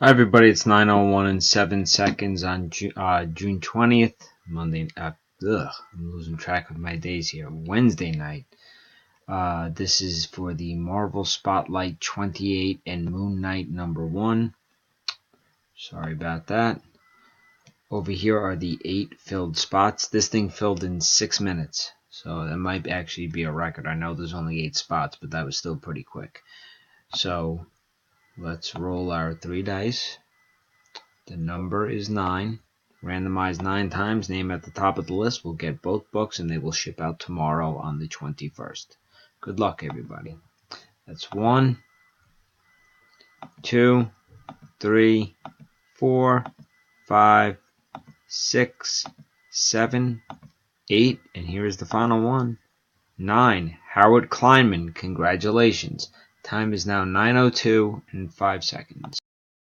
Hi everybody, it's 9:01 and 7 seconds on June 20th, Monday. I'm losing track of my days here. Wednesday night. This is for the Marvel Spotlight 28 and Moon Knight #1. Sorry about that. Over here are the 8 filled spots. This thing filled in 6 minutes, so that might actually be a record. I know there's only 8 spots, but that was still pretty quick. So let's roll our 3 dice. The number is 9. Randomized 9 times. Name at the top of the list. We'll get both books and they will ship out tomorrow on the 21st. Good luck, everybody. That's 1, 2, 3, 4, 5, 6, 7, 8, and here is the final one. 9. Howard Kleinman. Congratulations. Time is now 9:02 and 5 seconds.